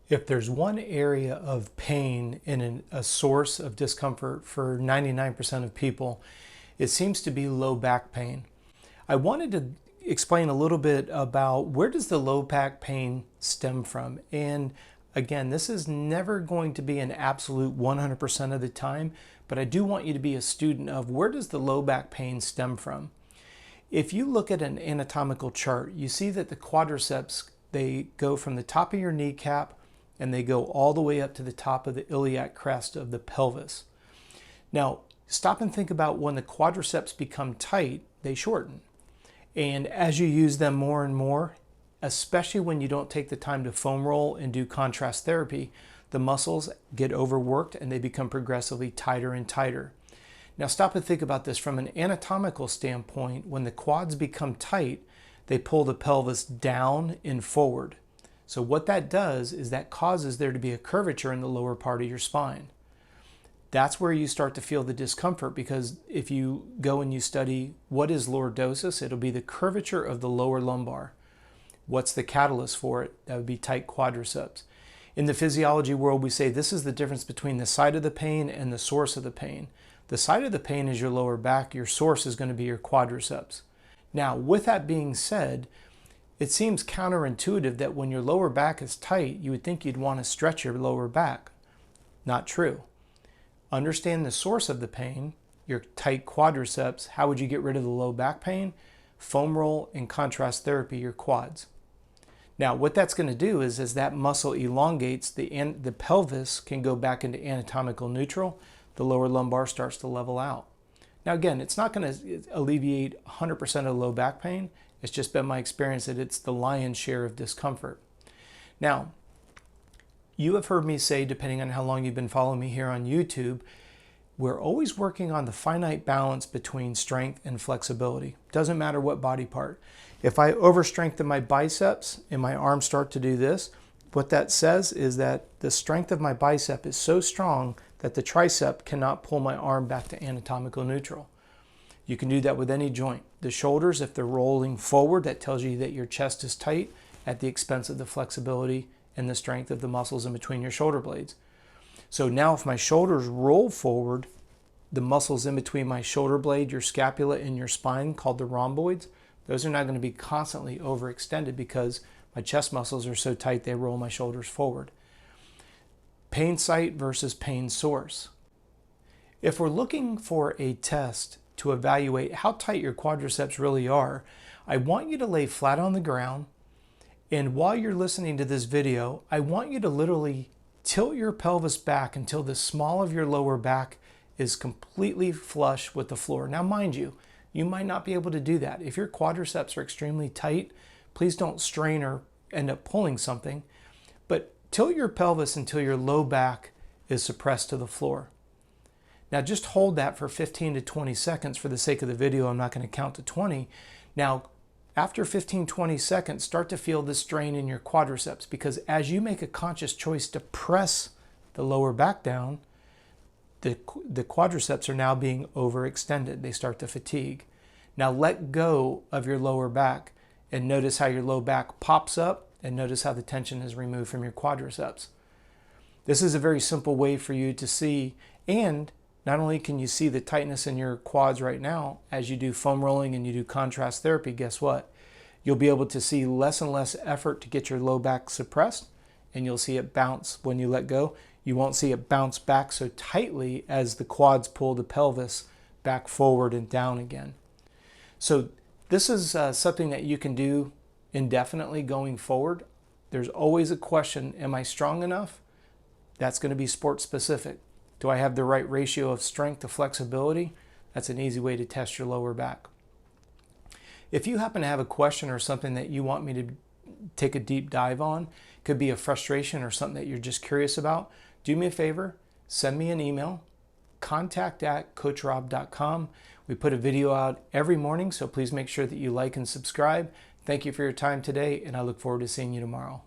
If there's one area of pain and a source of discomfort for 99% of people, it seems to be low back pain. I wanted to explain a little bit about where does the low back pain stem from. And again, this is never going to be an absolute 100% of the time, but I do want you to be a student of where does the low back pain stem from. If you look at an anatomical chart, you see that the quadriceps, they go from the top of your kneecap and they go all the way up to the top of the iliac crest of the pelvis. Now, stop and think about when the quadriceps become tight, they shorten. And as you use them more and more, especially when you don't take the time to foam roll and do contrast therapy, the muscles get overworked and they become progressively tighter and tighter. Now stop and think about this from an anatomical standpoint. When the quads become tight, they pull the pelvis down and forward. So what that does is that causes there to be a curvature in the lower part of your spine. That's where you start to feel the discomfort, because if you go and you study what is lordosis, it'll be the curvature of the lower lumbar. What's the catalyst for it? That would be tight quadriceps. In the physiology world, we say this is the difference between the site of the pain and the source of the pain. The site of the pain is your lower back. Your source is going to be your quadriceps. Now, with that being said, it seems counterintuitive that when your lower back is tight, you would think you'd want to stretch your lower back. Not true. Understand the source of the pain, your tight quadriceps. How would you get rid of the low back pain? Foam roll and contrast therapy, your quads. Now, what that's going to do is as that muscle elongates, the pelvis can go back into anatomical neutral. The lower lumbar starts to level out. Now, again, it's not going to alleviate 100% of low back pain. It's just been my experience that it's the lion's share of discomfort. Now, you have heard me say, depending on how long you've been following me here on YouTube, we're always working on the finite balance between strength and flexibility. Doesn't matter what body part. If I overstrengthen my biceps and my arms start to do this, what that says is that the strength of my bicep is so strong that the tricep cannot pull my arm back to anatomical neutral. You can do that with any joint. The shoulders, if they're rolling forward, that tells you that your chest is tight at the expense of the flexibility and the strength of the muscles in between your shoulder blades. So now if my shoulders roll forward, the muscles in between my shoulder blade, your scapula, and your spine, called the rhomboids, those are not going to be constantly overextended because my chest muscles are so tight they roll my shoulders forward. Pain site versus pain source. If we're looking for a test to evaluate how tight your quadriceps really are, I want you to lay flat on the ground, and while you're listening to this video, I want you to literally tilt your pelvis back until the small of your lower back is completely flush with the floor. Now, mind you, you might not be able to do that. If your quadriceps are extremely tight, please don't strain or end up pulling something, but tilt your pelvis until your low back is suppressed to the floor. Now just hold that for 15 to 20 seconds. For the sake of the video, I'm not going to count to 20. Now, after 15-20 seconds, start to feel the strain in your quadriceps, because as you make a conscious choice to press the lower back down, the quadriceps are now being overextended. They start to fatigue. Now let go of your lower back and notice how your low back pops up, and notice how the tension is removed from your quadriceps. This is a very simple way for you to see, and not only can you see the tightness in your quads right now, as you do foam rolling and you do contrast therapy, guess what? You'll be able to see less and less effort to get your low back suppressed, and you'll see it bounce when you let go. You won't see it bounce back so tightly as the quads pull the pelvis back forward and down again. So this is something that you can do indefinitely going forward. There's always a question, am I strong enough? That's going to be sport specific. Do I have the right ratio of strength to flexibility? That's an easy way to test your lower back. If you happen to have a question or something that you want me to take a deep dive on, could be a frustration or something that you're just curious about, do me a favor, send me an email, contact@coachrob.com. We put a video out every morning, so please make sure that you like and subscribe. Thank you for your time today, and I look forward to seeing you tomorrow.